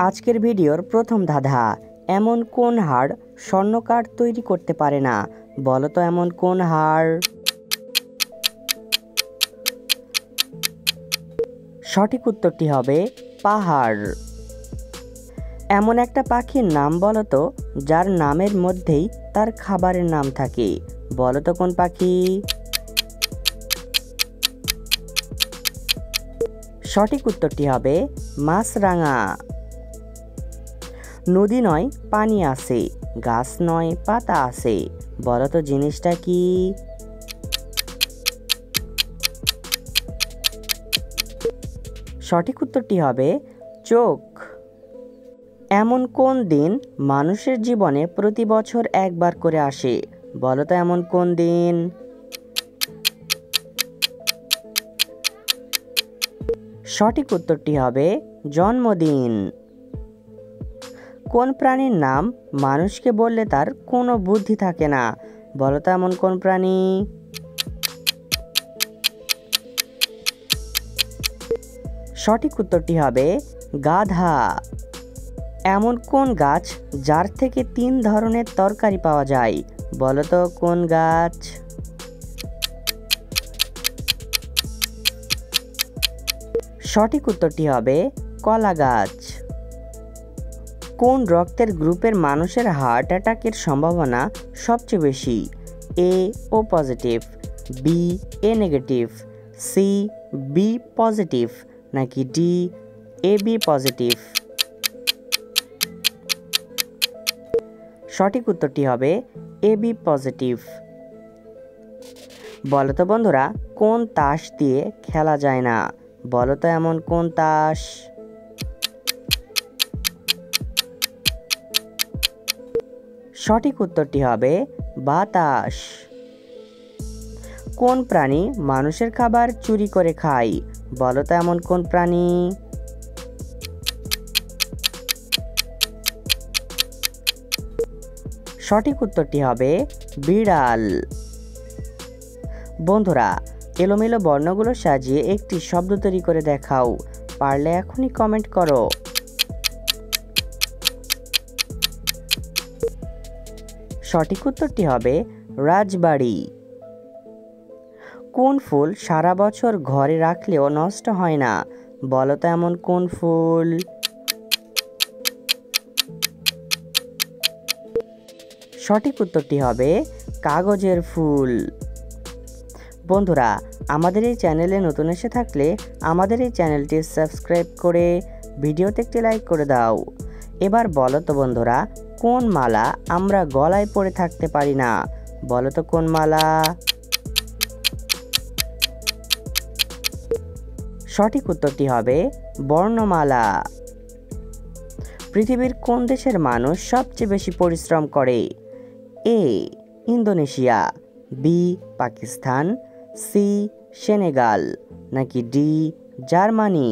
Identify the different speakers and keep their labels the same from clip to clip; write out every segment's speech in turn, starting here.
Speaker 1: আজকের ভিডিওর প্রথম ধাঁধা, এমন কোন হাড় স্বর্ণকার তৈরি করতে পারে না? বলো তো এমন কোন হাড়? সঠিক উত্তরটি হবে পাহাড়। এমন একটা পাখির নাম বলো তো যার নামের মধ্যেই তার খাবারের নাম থাকে। বলো তো কোন পাখি? সঠিক উত্তরটি হবে মাছরাঙা। নদী নয় পানি আছে, গাছ নয় পাতা আছে, বলো তো জিনিসটা কি? সঠিক উত্তরটি হবে চোখ। এমন কোন দিন মানুষের জীবনে প্রতি বছর একবার করে আসে? বলো তো এমন কোন দিন? সঠিক উত্তরটি হবে জন্মদিন। কোন প্রাণীর নাম মানুষকে বললে তার কোনো বুদ্ধি থাকে না? বলো তো এমন কোন প্রাণী? সঠিক উত্তরটি হবে গাধা। এমন কোন গাছ যার থেকে 3 ধরনের তরকারি পাওয়া যায়? বলো তো কোন গাছ? সঠিক উত্তরটি হবে কলা গাছ। কোন রক্তের গ্রুপের মানুষের হার্ট অ্যাটাকের সম্ভাবনা সবচেয়ে বেশি? এ ও positive, B A negative, C B positive, নাকি ডি এ বি পজিটিভ? সঠিক উত্তরটি হবে এ বি পজিটিভ। বলো তো বন্ধুরা, কোন তাস দিয়ে খেলা যায় না? বলো তো এমন কোন তাস? সঠিক উত্তরটি হবে বাতাস। কোন প্রাণী মানুষের খাবার চুরি করে খায়? বলো তো এমন কোন প্রাণী? সঠিক উত্তরটি হবে বিড়াল। বন্ধুরা, এলোমেলো বর্ণগুলো সাজিয়ে একটি শব্দ তৈরি করে দেখাও। পারলে এখনই কমেন্ট করো। সঠিক উত্তরটি হবে রাজবাড়ি। কোন ফুল সারা বছর ঘরে রাখলেও নষ্ট হয় না? বলো তো এমন কোন ফুল? সঠিক উত্তরটি হবে কাগজের ফুল। বন্ধুরা, আমাদের এই চ্যানেলে নতুন এসে থাকলে আমাদের এই চ্যানেলটি সাবস্ক্রাইব করে ভিডিওতে একটি লাইক করে দাও। এবার বলো তো বন্ধুরা, কোন মালা আমরা গলায় পরে থাকতে পারি না? বলো তো কোন মালা? সঠিক উত্তরটি হবে বর্ণমালা। পৃথিবীর কোন দেশের মানুষ সবচেয়ে বেশি পরিশ্রম করে? A Indonesia, B Pakistan, C Senegal, নাকি ডি জার্মানি?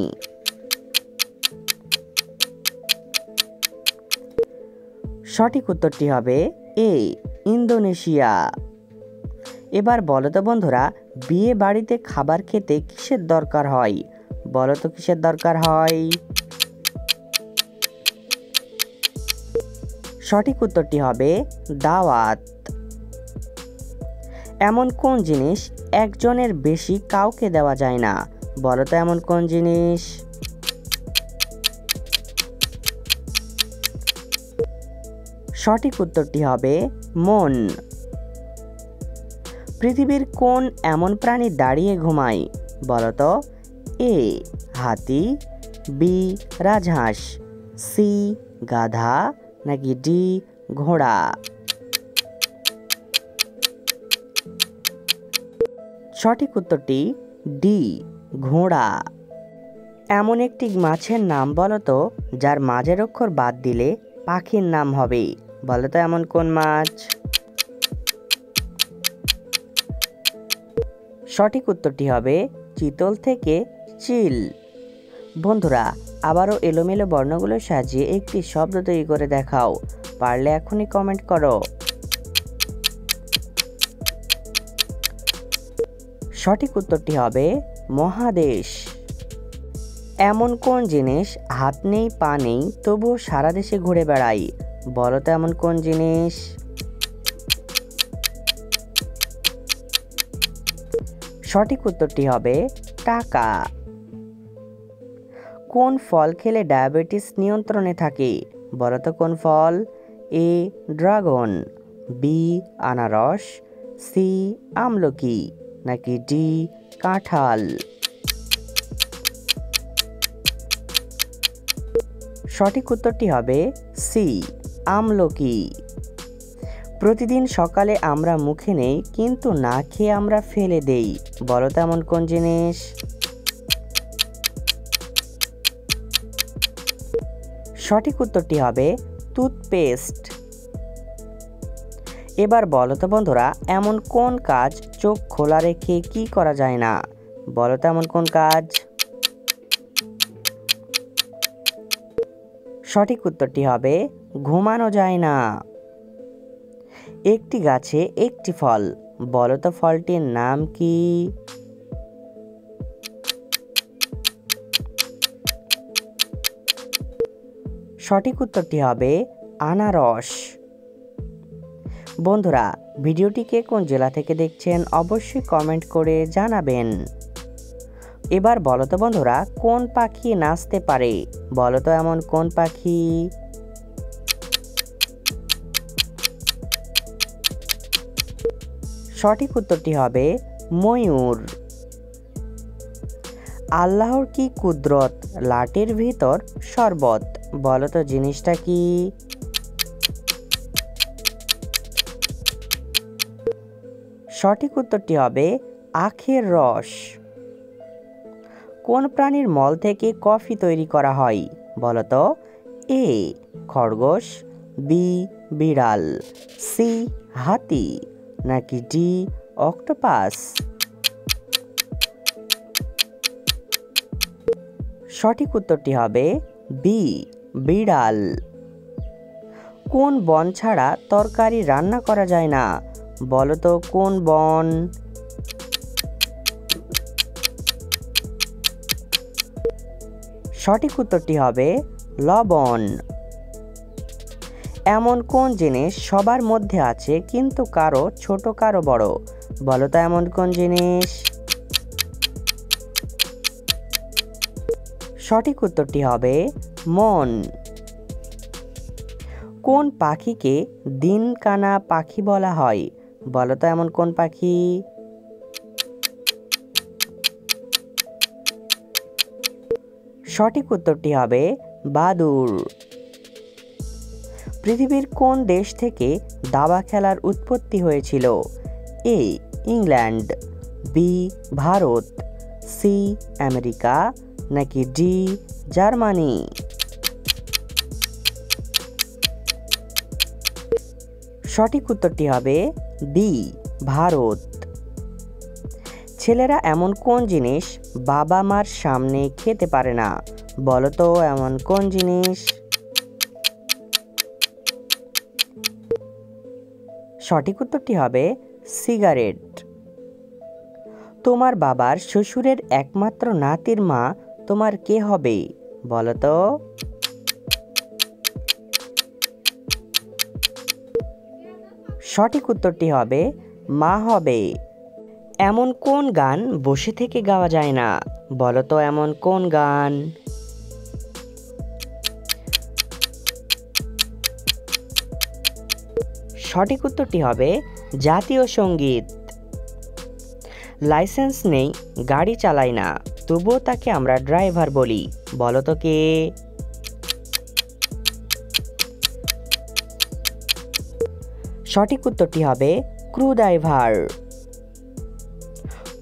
Speaker 1: সঠিক উত্তরটি হবে এ ইন্দোনেশিয়া। এবার বলো তো বন্ধুরা, বিয়ে বাড়িতে খাবার খেতে কিসের দরকার হয়? বলো তো কিসের দরকার হয়? সঠিক উত্তরটি হবে দাওয়াত। এমন কোন জিনিস একজনের বেশি কাউকে দেওয়া যায় না? বলো তো এমন কোন জিনিস? সঠিক উত্তরটি হবে মন। পৃথিবীর কোন এমন প্রাণী দাঁড়িয়ে ঘুমায়? বলো তো এ হাতি, বি রাজহাঁস, সি গাধা, নাকি ডি ঘোড়া? সঠিক উত্তরটি ডি ঘোড়া। এমন একটি মাছের নাম বলো তো যার মাঝের অক্ষর বাদ দিলে পাখির নাম হবে? বলো তো এমন কোন মাছ? সঠিক উত্তরটি হবে চিতল থেকে চিল। বন্ধুরা, আবারও এলোমেলো বর্ণগুলো সাজিয়ে একটি শব্দ তৈরি করে দেখাও। পারলে এখনই কমেন্ট করো। সঠিক উত্তরটি হবে মহাদেশ। এমন কোন জিনিস হাত নেই পা নেই তবুও সারা দেশে ঘুরে বেড়ায়? বলো তো এমন কোন জিনিস? সঠিক উত্তরটি হবে টাকা। কোন ফল খেলে ডায়াবেটিস নিয়ন্ত্রণে থাকে? বলো তো কোন ফল? এ ড্রাগন, বি আনারস, সি আমলকি, নাকি ডি কাঁঠাল? সঠিক উত্তরটি হবে সি আমলকি। প্রতিদিন সকালে আমরা মুখে নেই কিন্তু না খেয়ে আমরা ফেলে দেই। বলো তো এমন কোন জিনিস? সঠিক উত্তরটি হবে টুথপেস্ট। এবার বলো তো বন্ধুরা, এমন কোন কাজ চোখ খোলা রেখে কি করা যায় না? বলো তো এমন কোন কাজ? সঠিক উত্তরটি হবে ঘুমানো যায় না। একটি গাছে একটি ফল, বলো তো ফলটির নাম কি? সঠিক উত্তরটি হবে আনারস। বন্ধুরা, ভিডিওটিকে কোন জেলা থেকে দেখছেন অবশ্যই কমেন্ট করে জানাবেন। এবার বলো তো বন্ধুরা, কোন পাখি নাচতে পারে? বলো তো এমন কোন পাখি? সঠিক উত্তরটি হবে ময়ূর। আল্লাহর কি কুদরত, লাঠির ভিতর শরবত? বলো তো জিনিসটা কি? সঠিক উত্তরটি হবে আখের রস। কোন প্রাণীর মল থেকে কফি তৈরি করা হয়? বলো তো। এ খরগোশ, বি বিড়াল, সি হাতি, নাকি ডি অক্টোপাস? সঠিক উত্তরটি হবে বি বিড়াল। কোন বন ছাড়া তরকারি রান্না করা যায় না? বলো তো কোন বন? সঠিক উত্তরটি হবে লবণ। এমন কোন জিনিস সবার মধ্যে আছে কিন্তু কারো ছোট কারো বড়? বলো তো এমন কোন জিনিস? সঠিক উত্তরটি হবে মন। কোন পাখিকে দিনকানা পাখি বলা হয়? বলো তো এমন কোন পাখি? সঠিক উত্তরটি হবে বাদুড়। পৃথিবীর কোন দেশ থেকে দাবা খেলার উৎপত্তি হয়েছিল? A England, B Bharat, C America, নাকি ডি জার্মানি? সঠিক উত্তরটি হবে বি ভারত। ছেলেরা এমন কোন জিনিস বাবা মার সামনে খেতে পারে না? বলো তো এমন কোন জিনিস? সঠিক উত্তরটি হবে সিগারেট। তোমার বাবার শ্বশুরের একমাত্র নাতির মা তোমার কে হবে? বলো তো। সঠিক উত্তরটি হবে মা হবে। এমন কোন গান বসে থেকে গাওয়া যায় না? বলো তো এমন কোন গান? সঠিক উত্তরটি হবে জাতীয় সঙ্গীত। লাইসেন্স নেই, গাড়ি চালায় না, তবুও তাকে আমরা ড্রাইভার বলি। বলো তো কে? সঠিক উত্তরটি হবে ক্রু ড্রাইভার।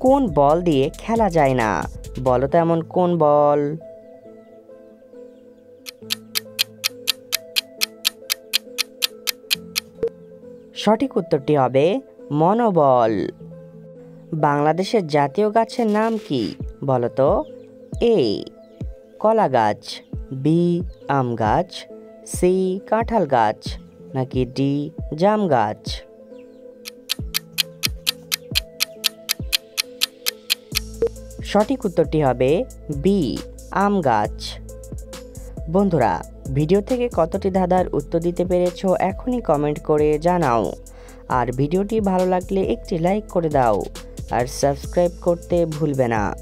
Speaker 1: কোন বল দিয়ে খেলা যায় না? বলো তো এমন কোন বল? সঠিক উত্তরটি হবে মনোবল। বাংলাদেশের জাতীয় গাছের নাম কি? বলো তো। এ কলা গাছ, বি আম গাছ, সি কাঁঠাল গাছ, নাকি ডি জাম গাছ? সঠিক উত্তরটি হবে বি আম গাছ। বন্ধুরা, ভিডিও থেকে কতটি ধাঁধার উত্তর দিতে পেরেছো এখনই কমেন্ট করে জানাও। আর ভিডিওটি ভালো লাগলে একটি লাইক করে দাও আর সাবস্ক্রাইব করতে ভুলবে না।